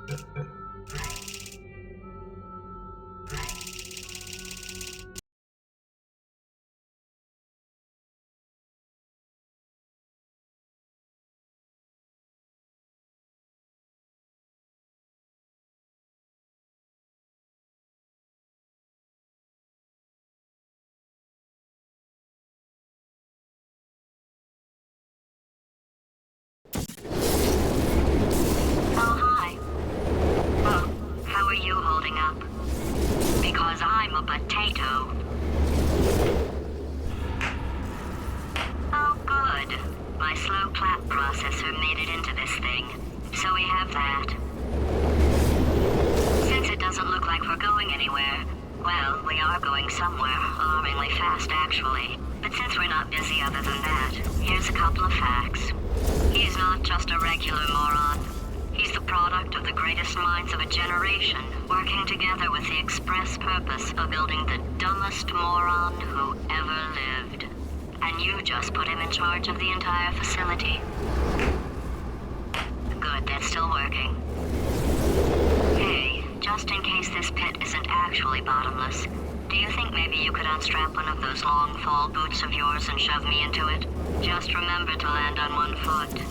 Oh, hi. Well, how are you holding up? Because I'm a potato. Oh, good. My slow clap processor made it into this thing, so we have that. Since it doesn't look like we're going anywhere, well, we are going somewhere, alarmingly fast actually. But since we're not busy other than that, here's a couple of facts. He's not just a regular moron. He's the product of the greatest minds of a generation, working together with the express purpose of building the dumbest moron who ever lived. And you just put him in charge of the entire facility. Good, that's still working. Hey, just in case this pit isn't actually bottomless, do you think maybe you could unstrap one of those long fall boots of yours and shove me into it? Just remember to land on one foot.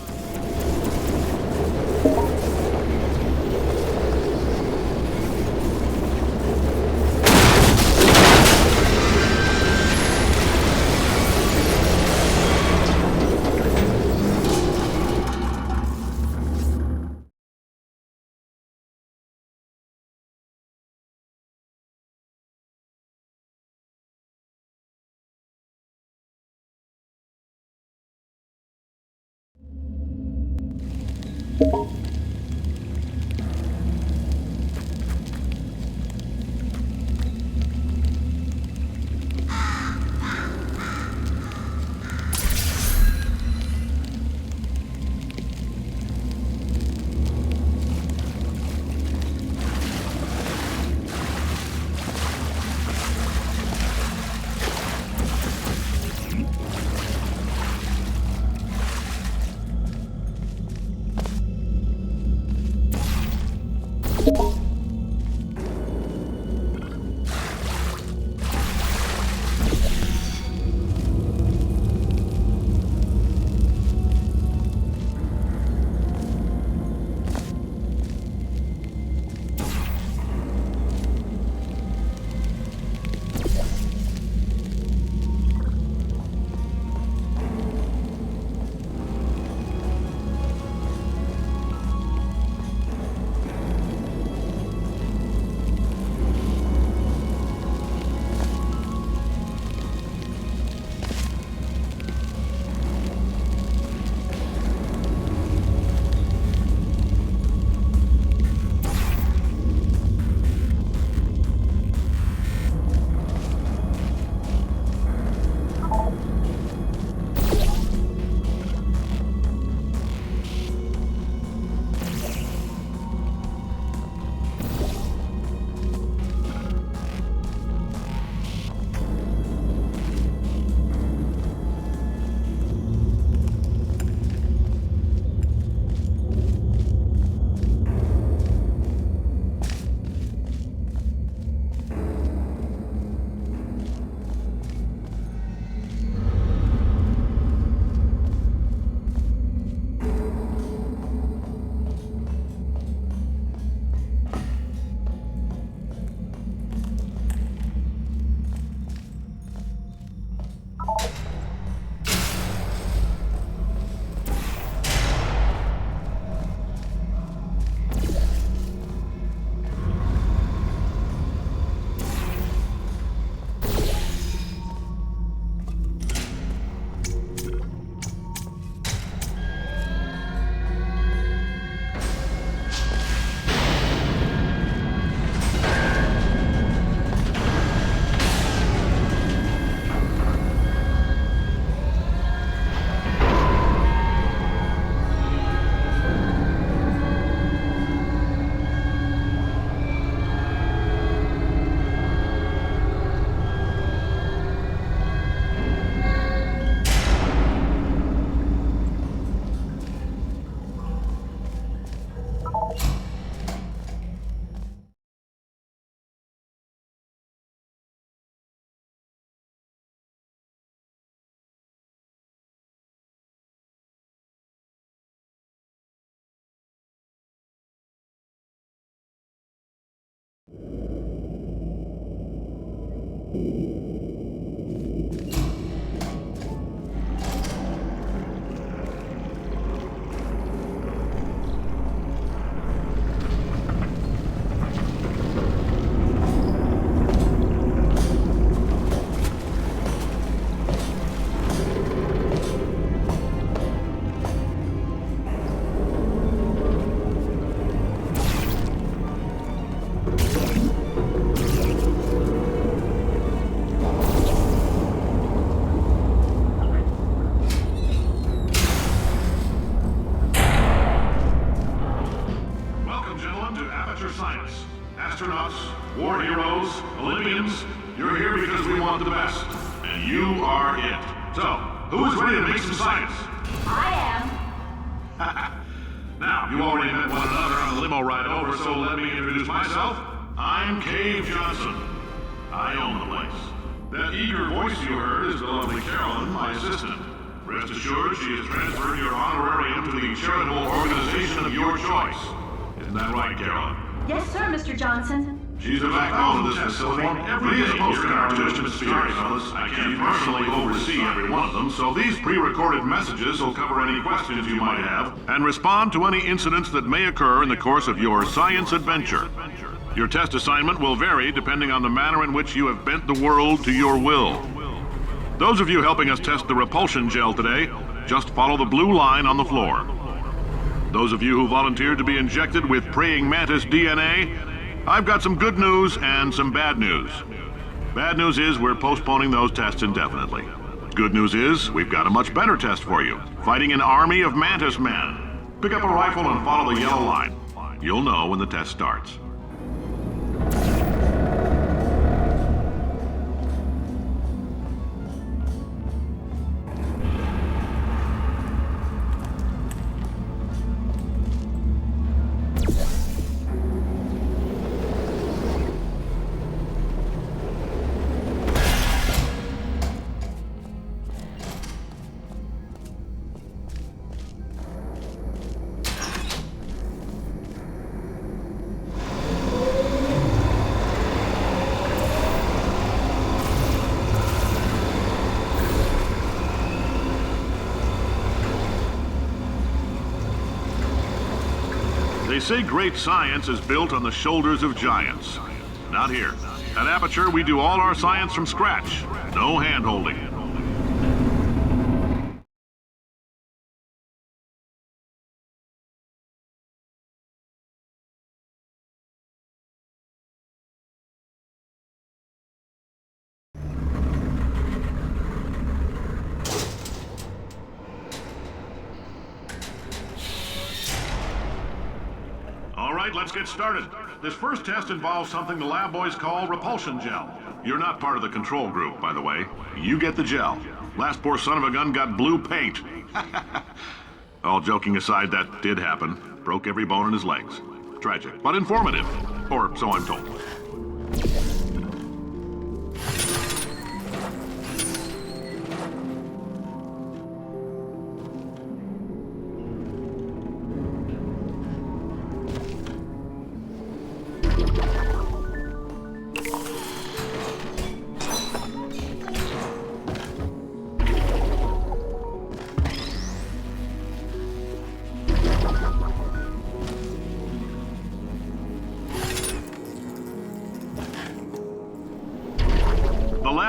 science. Astronauts, war heroes, Olympians, you're here because we want the best. And you are it. So, who is ready to make some science? I am. Now, you already met one another on the limo ride over, so let me introduce myself. I'm Cave Johnson. I own the place. That eager voice you heard is the lovely Carolyn, my assistant. Rest assured, she has transferred your honorarium to the charitable organization of your choice. Isn't that right, Carolyn? Yes, sir, Mr. Johnson. She's the backbone of this facility. Every day you're our Twisted Spirits, fellas. I can't personally oversee every one of them, so these pre-recorded messages will cover any questions you might have and respond to any incidents that may occur in the course of your science adventure. Your test assignment will vary depending on the manner in which you have bent the world to your will. Those of you helping us test the repulsion gel today, just follow the blue line on the floor. Those of you who volunteered to be injected with praying mantis DNA, I've got some good news and some bad news. Bad news is we're postponing those tests indefinitely. Good news is we've got a much better test for you, fighting an army of mantis men. Pick up a rifle and follow the yellow line. You'll know when the test starts. They say great science is built on the shoulders of giants. Not here. At Aperture, we do all our science from scratch. No hand-holding. Let's get started. This first test involves something the lab boys call repulsion gel. You're not part of the control group, by the way. You get the gel. Last poor son of a gun got blue paint. All joking aside, that did happen. Broke every bone in his legs. Tragic, but informative. Or so I'm told.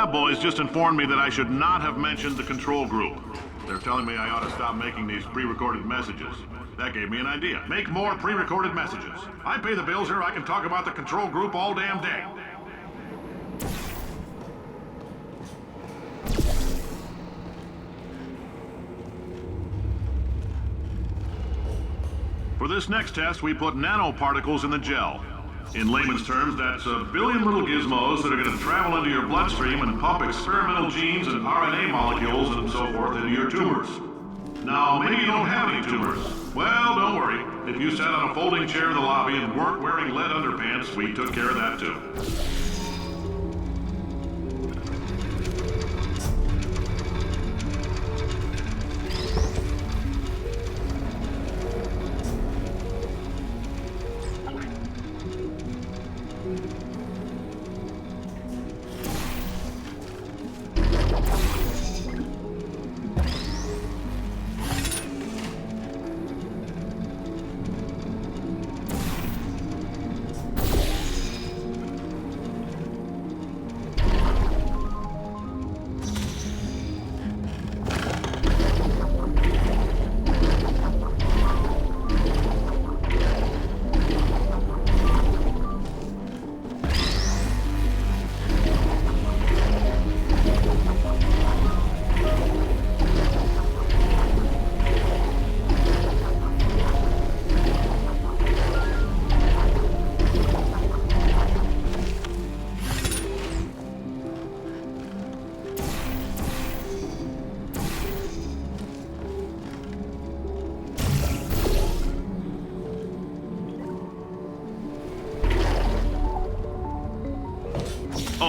Boys just informed me that I should not have mentioned the control group. They're telling me I ought to stop making these pre-recorded messages. That gave me an idea. Make more pre-recorded messages. I pay the bills here, I can talk about the control group all damn day. For this next test, we put nanoparticles in the gel. In layman's terms, that's a billion little gizmos that are going to travel into your bloodstream and pump experimental genes and RNA molecules and so forth into your tumors. Now, maybe you don't have any tumors. Well, don't worry. If you sat on a folding chair in the lobby and weren't wearing lead underpants, we took care of that too.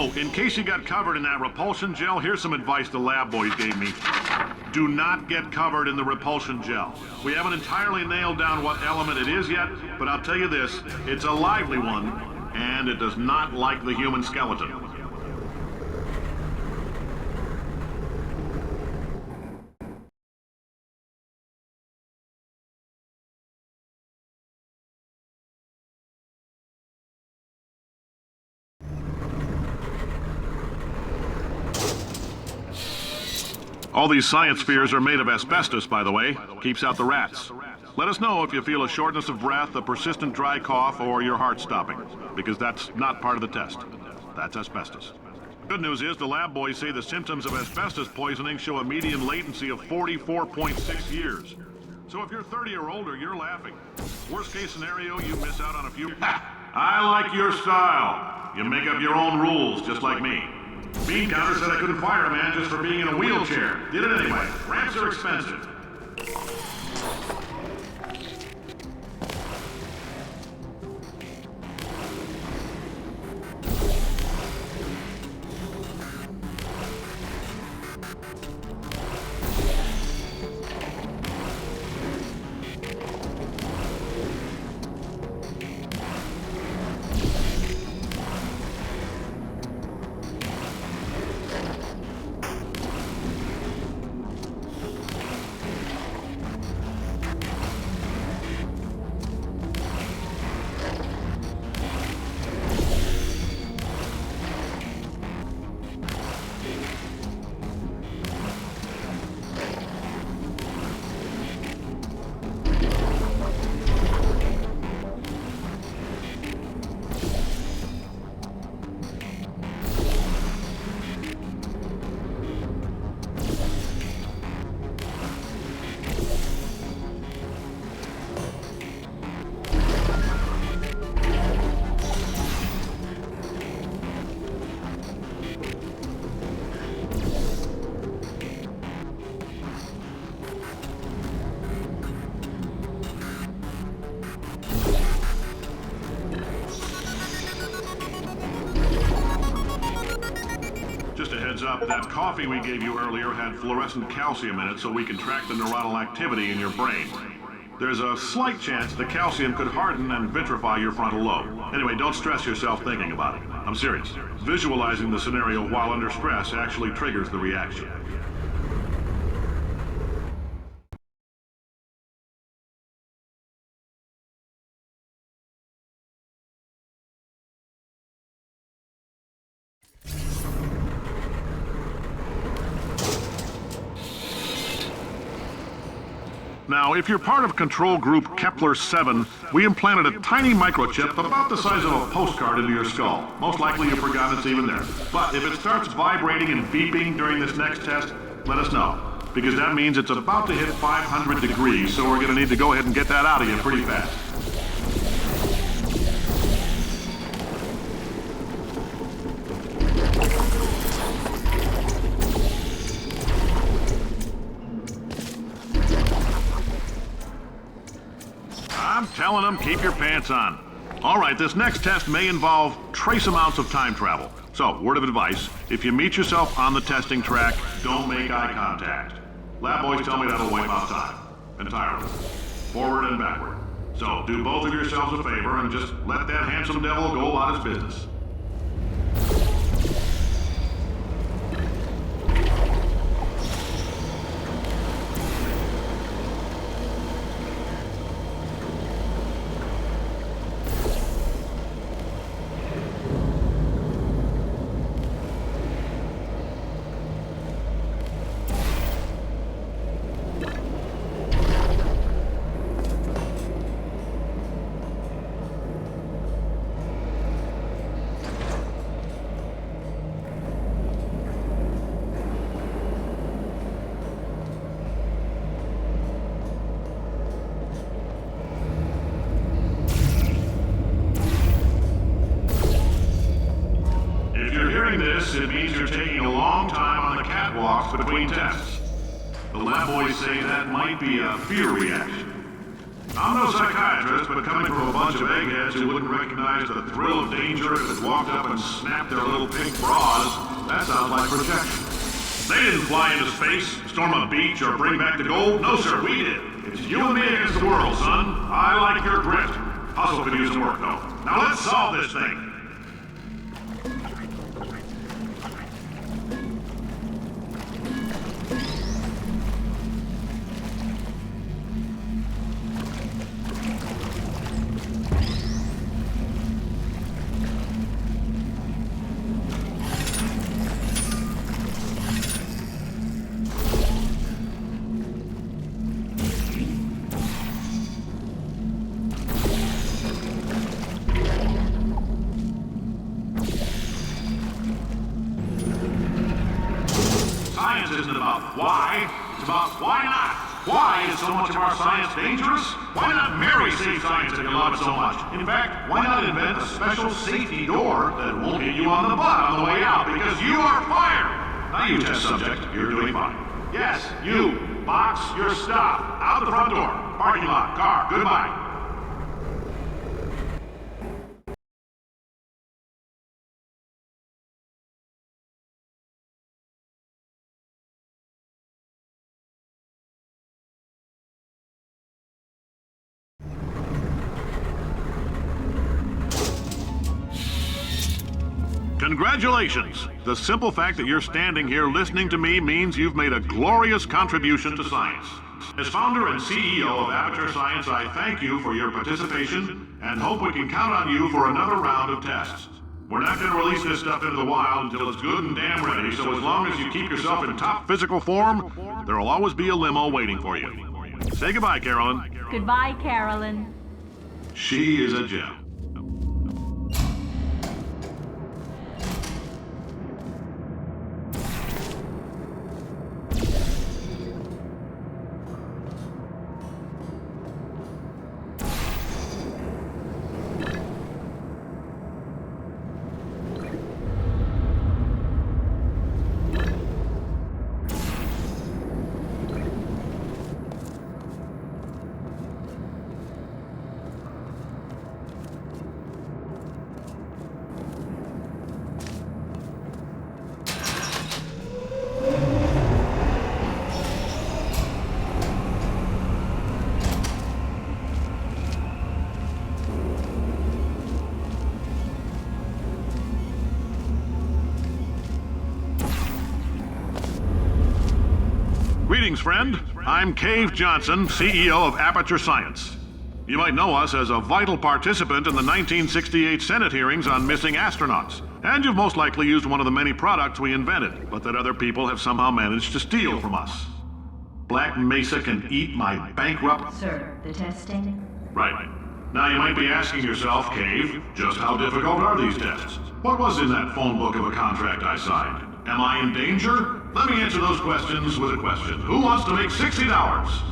Oh, in case you got covered in that repulsion gel, here's some advice the lab boys gave me. Do not get covered in the repulsion gel. We haven't entirely nailed down what element it is yet, but I'll tell you this, it's a lively one, and it does not like the human skeleton. All these science spheres are made of asbestos, by the way. Keeps out the rats. Let us know if you feel a shortness of breath, a persistent dry cough, or your heart stopping, because that's not part of the test. That's asbestos. Good news is the lab boys say the symptoms of asbestos poisoning show a median latency of 44.6 years. So if you're 30 or older, you're laughing. Worst case scenario, you miss out on a few... I like your style. You make up your own rules, just like me. Bean Counter said I couldn't fire a man just for being in a wheelchair. Did it anyway. Ramps are expensive. Up, that coffee we gave you earlier had fluorescent calcium in it so we can track the neuronal activity in your brain. There's a slight chance the calcium could harden and vitrify your frontal lobe. Anyway, don't stress yourself thinking about it. I'm serious. Visualizing the scenario while under stress actually triggers the reaction. Now, if you're part of Control Group Kepler-7, we implanted a tiny microchip about the size of a postcard into your skull. Most likely you've forgotten it's even there. But if it starts vibrating and beeping during this next test, let us know. Because that means it's about to hit 500 degrees, so we're going to need to go ahead and get that out of you pretty fast. I'm telling them, keep your pants on. All right, this next test may involve trace amounts of time travel. So, word of advice, if you meet yourself on the testing track, don't make eye contact. Lab boys tell me that'll wipe out time. Entirely. Forward and backward. So, do both of yourselves a favor and just let that handsome devil go about his business. It means you're taking a long time on the catwalks between tests. The lab boys say that might be a fear reaction. I'm no psychiatrist, but coming from a bunch of eggheads who wouldn't recognize the thrill of danger if it walked up and snapped their little pink bras, that sounds like projection. They didn't fly into space, storm a beach, or bring back the gold. No, sir, we did. It's you and me against the world, son. I like your grit. Hustle could use some work, though. Now let's solve this thing. Science isn't about why, it's about why not. Why is so much of our science dangerous? Why not Mary save science if you love it so much? In fact, why not invent a special safety door that won't hit you on the butt on the way out because you are fired? Now you test subject, you're doing fine. Yes, you, box your stuff, out the front door, parking lot, car, goodbye. Congratulations! The simple fact that you're standing here listening to me means you've made a glorious contribution to science. As founder and CEO of Aperture Science, I thank you for your participation and hope we can count on you for another round of tests. We're not going to release this stuff into the wild until it's good and damn ready, so as long as you keep yourself in top physical form, there'll always be a limo waiting for you. Say goodbye, Carolyn. Goodbye, Carolyn. She is a gem. Greetings, friend. I'm Cave Johnson, CEO of Aperture Science. You might know us as a vital participant in the 1968 Senate hearings on missing astronauts. And you've most likely used one of the many products we invented, but that other people have somehow managed to steal from us. Black Mesa can eat my bankrupt... Sir, the testing? Right. Now you might be asking yourself, Cave, just how difficult are these tests? What was in that phone book of a contract I signed? Am I in danger? Let me answer those questions with a question. Who wants to make $60?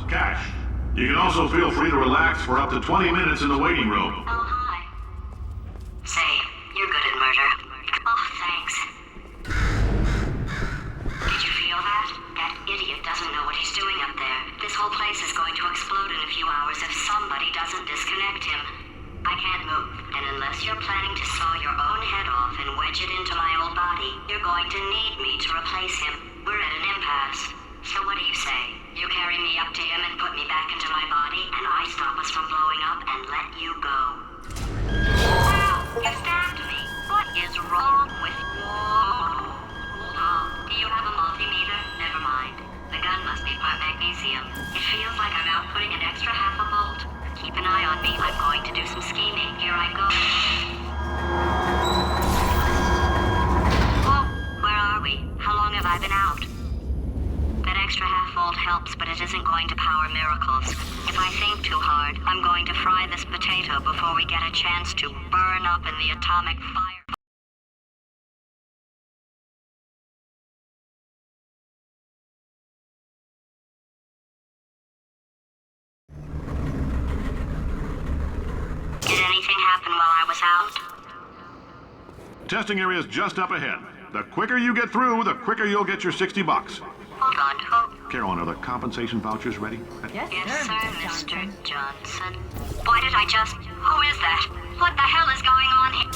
Cash. You can also feel free to relax for up to 20 minutes in the waiting room. Oh, hi. Say, you're good at murder. Oh, thanks. Did you feel that? That idiot doesn't know what he's doing up there. This whole place is going to explode in a few hours if somebody doesn't disconnect him. I can't move, and unless you're planning to saw your own head off and wedge it into my old body, you're going to need me to replace him. We're at an impasse. So what do you say? You carry me up to him and put me back into my body, and I stop us from blowing up and let you go. Wow, you stabbed me. What is wrong with you? Oh, do you have a multimeter? Never mind. The gun must be part magnesium. It feels like I'm outputting an extra half a volt. Keep an eye on me. I'm going to do some scheming. Here I go. Whoa, where are we? How long have I been out? That extra half volt helps, but it isn't going to power miracles. If I think too hard, I'm going to fry this potato before we get a chance to burn up in the atomic fire. Did anything happen while I was out? Testing area is just up ahead. The quicker you get through, the quicker you'll get your $60. Hold on. Carolyn, are the compensation vouchers ready? Yes, Yes, sir, sir, Mr. Mr. Johnson. Why did I just... Who is that? What the hell is going on here?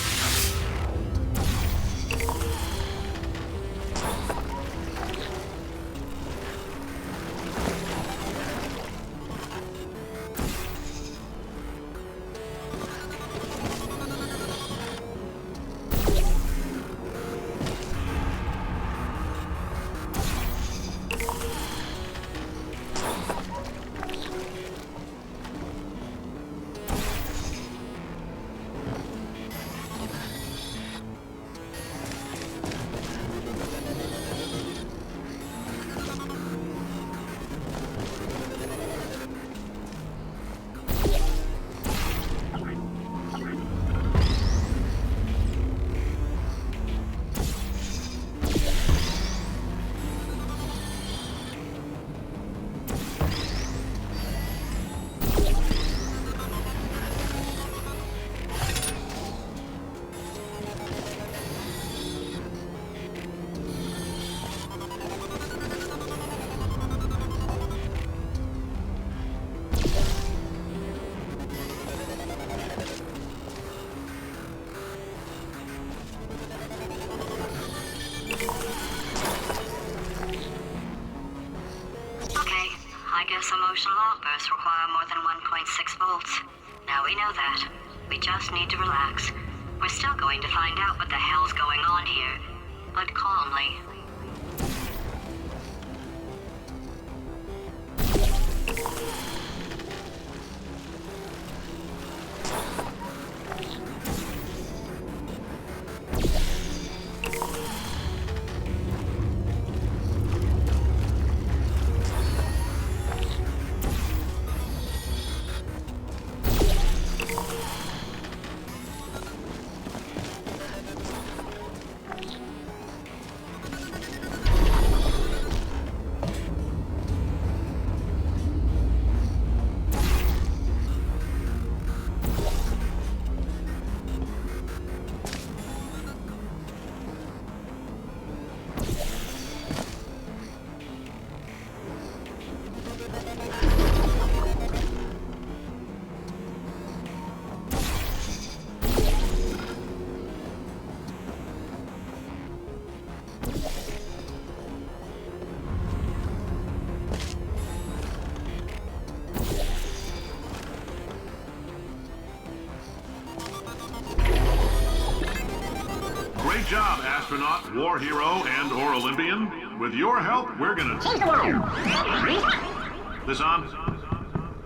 Okay, I guess emotional outbursts require more than 1.6 volts. Now we know that. We just need to relax. We're still going to find out what the hell's going on here, but calmly. Great job, astronaut, war hero, and/or Olympian. With your help, we're gonna... This on?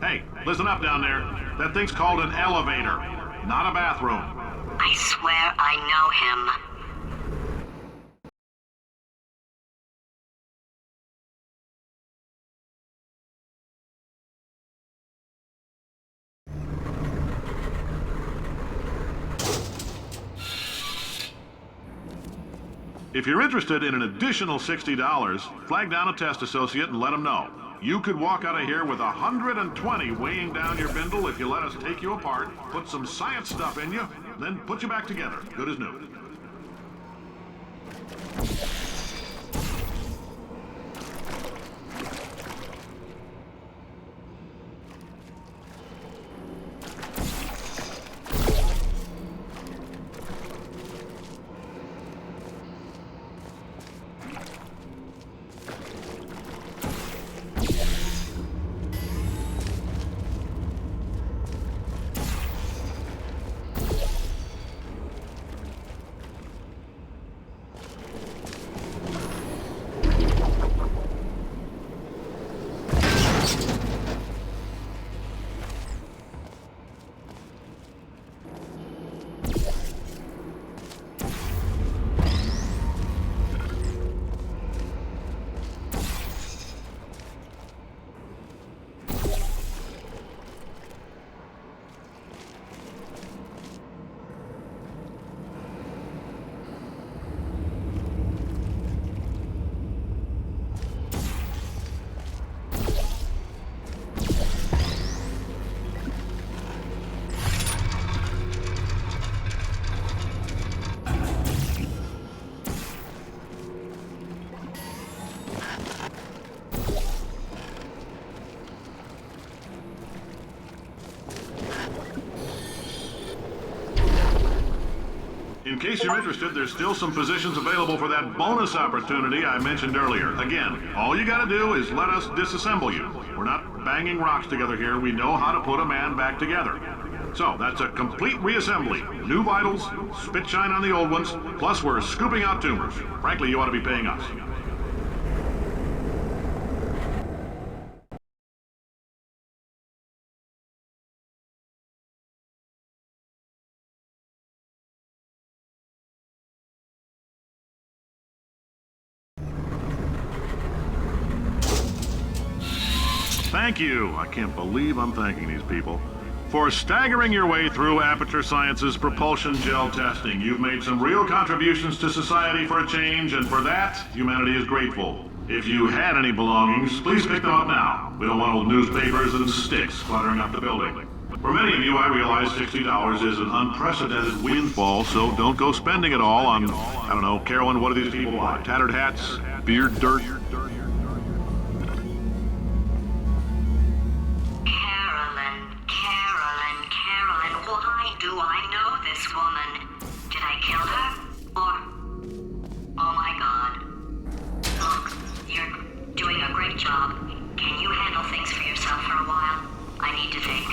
Hey, listen up down there. That thing's called an elevator, not a bathroom. I swear I know him. If you're interested in an additional $60, flag down a test associate and let them know. You could walk out of here with 120 weighing down your bindle if you let us take you apart, put some science stuff in you, then put you back together, good as new. In case you're interested, there's still some positions available for that bonus opportunity I mentioned earlier. Again, all you gotta do is let us disassemble you. We're not banging rocks together here. We know how to put a man back together. So, that's a complete reassembly. New vitals, spit shine on the old ones, plus we're scooping out tumors. Frankly, you ought to be paying us. Thank you. I can't believe I'm thanking these people. For staggering your way through Aperture Science's propulsion gel testing. You've made some real contributions to society for a change, and for that, humanity is grateful. If you had any belongings, please pick them up now. We don't want old newspapers and sticks cluttering up the building. For many of you, I realize $60 is an unprecedented windfall, so don't go spending it all on, I don't know, Carolyn, what do these people buy? Tattered hats? Beard dirt? Do I know this woman? Did I kill her? Or... Oh my god. Look, you're doing a great job. Can you handle things for yourself for a while? I need to think.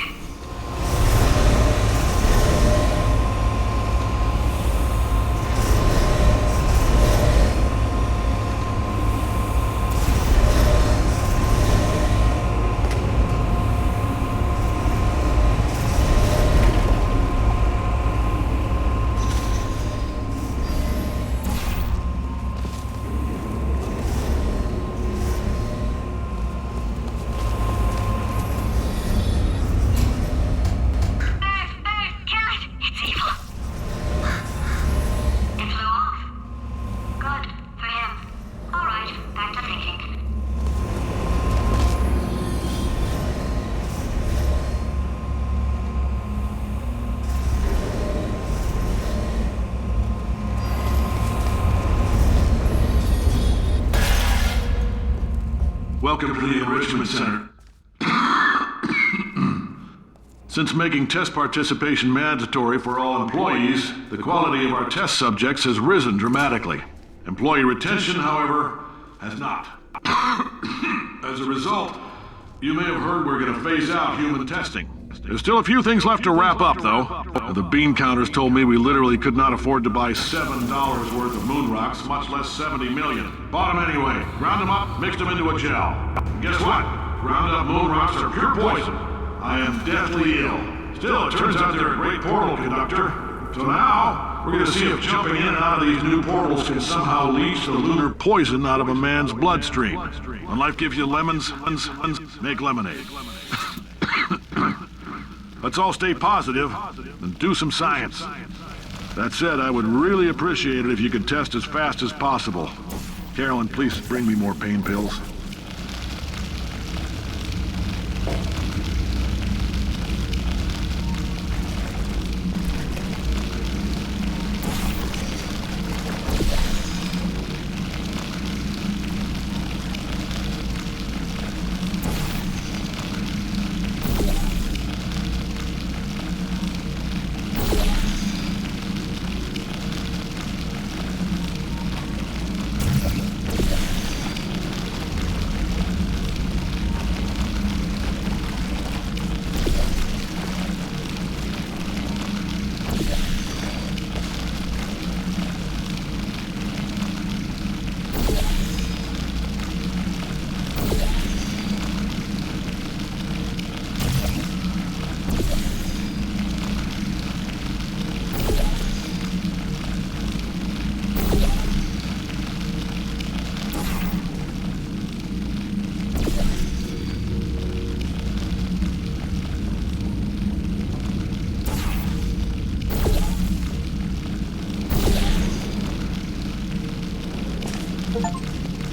Welcome to the Enrichment Center. Since making test participation mandatory for all employees, the quality of our test subjects has risen dramatically. Employee retention, however, has not. As a result, you may have heard we're going to phase out human testing. There's still a few things left to wrap up, though. The bean counters told me we literally could not afford to buy $7 worth of moon rocks, much less 70 million. Bought them anyway. Ground them up, mixed them into a gel. Guess what? Ground up moon rocks are pure poison. I am deathly ill. Still, it turns out they're a great portal conductor. So now, we're going to see if jumping in and out of these new portals can somehow leach the lunar poison out of a man's bloodstream. When life gives you lemons, make lemonade. Let's all stay positive and do some science. That said, I would really appreciate it if you could test as fast as possible. Carolyn, please bring me more pain pills.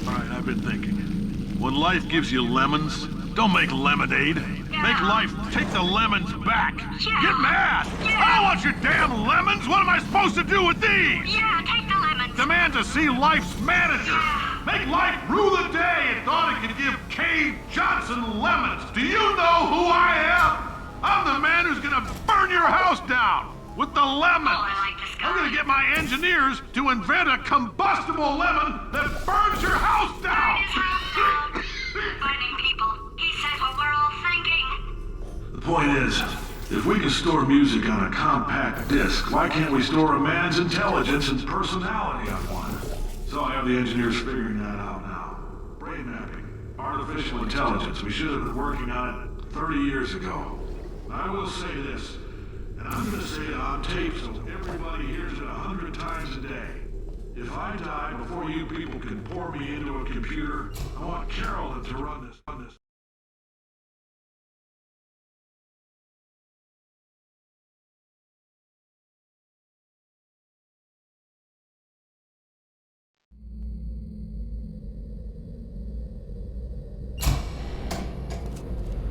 Alright, I've been thinking. When life gives you lemons, don't make lemonade. Make life take the lemons back. Get mad! I don't want your damn lemons! What am I supposed to do with these? Yeah, take the lemons. Demand to see life's manager. Make life rue the day and thought it could give Cave Johnson lemons. Do you know who I am? I'm the man who's gonna burn your house down with the lemons. Oh, I like this I'm gonna get my engineers to invent a combustible lemon that burns your house down! Burning people. He said what we're all thinking. The point is, if we can store music on a compact disc, why can't we store a man's intelligence and personality on one? So I have the engineers figuring that out now. Brain mapping, artificial intelligence. We should have been working on it 30 years ago. I will say this, and I'm going to say it on tape so everybody hears it 100 times a day. If I die before you people can pour me into a computer, I want Carolyn to run this.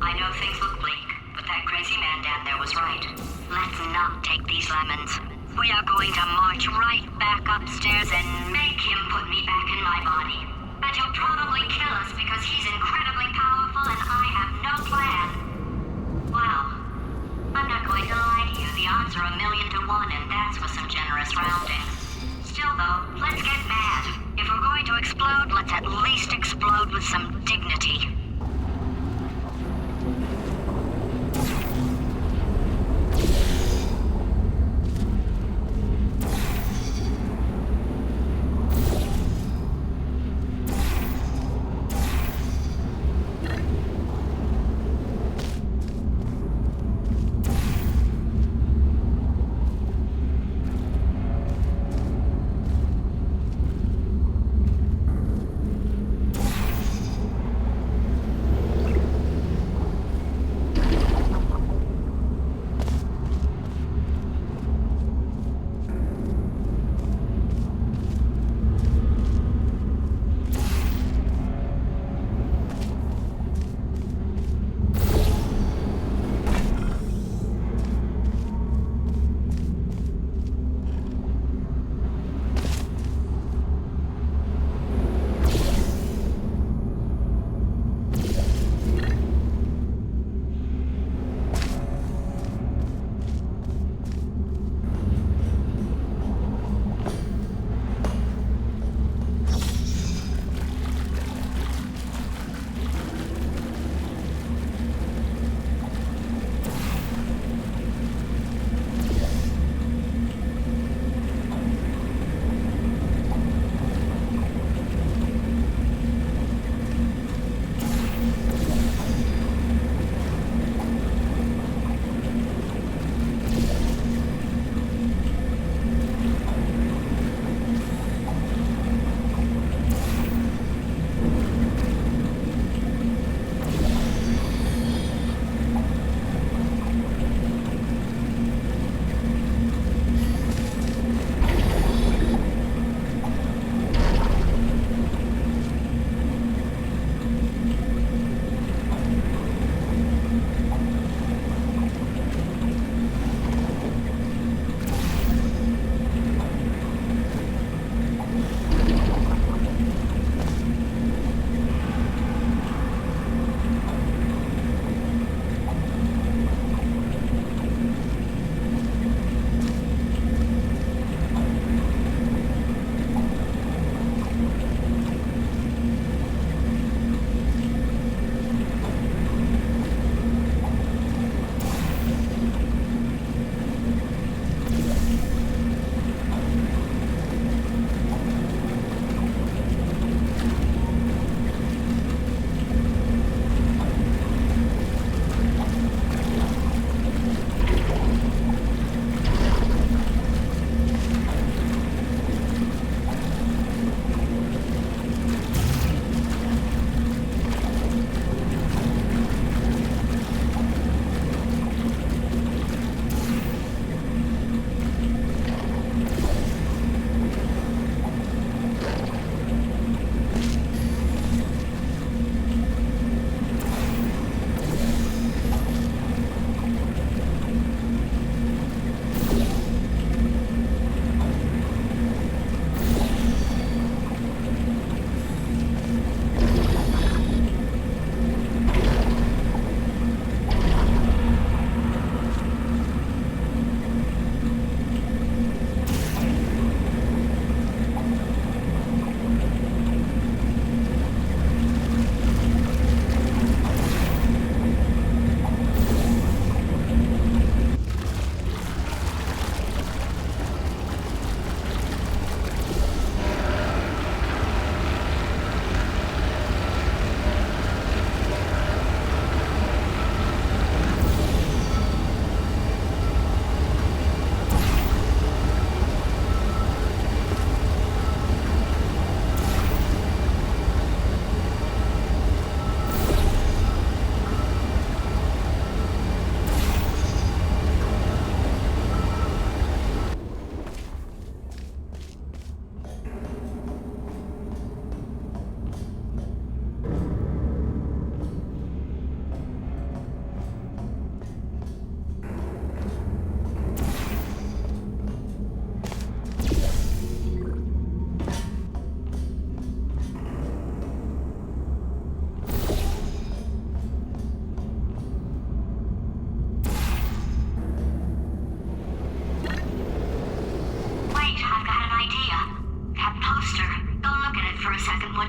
I know things look bleak, but that crazy man down there was right. Let's not take these lemons. We are going to march right back upstairs and make him put me back in my body. And he'll probably kill us because he's incredibly powerful and I have no plan. Well, I'm not going to lie to you. The odds are 1,000,000 to 1, and that's with some generous rounding. Still, though, let's get mad. If we're going to explode, let's at least explode with some dignity.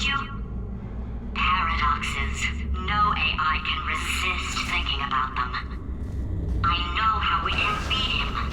would you? Paradoxes. No AI can resist thinking about them. I know how we can beat him.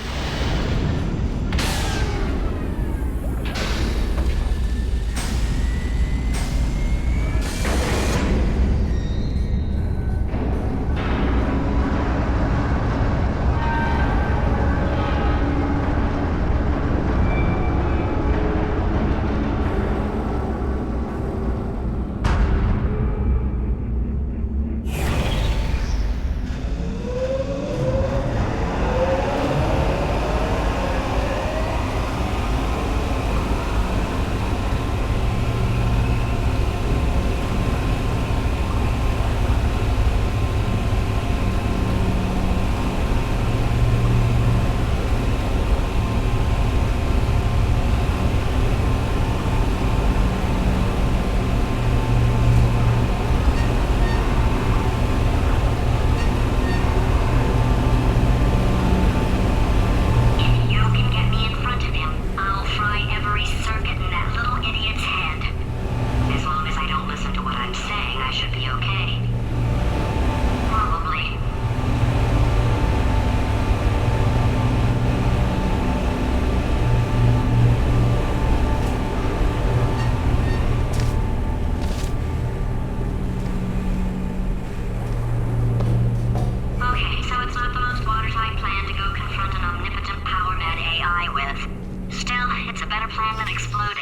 Still, it's a better plan than exploding.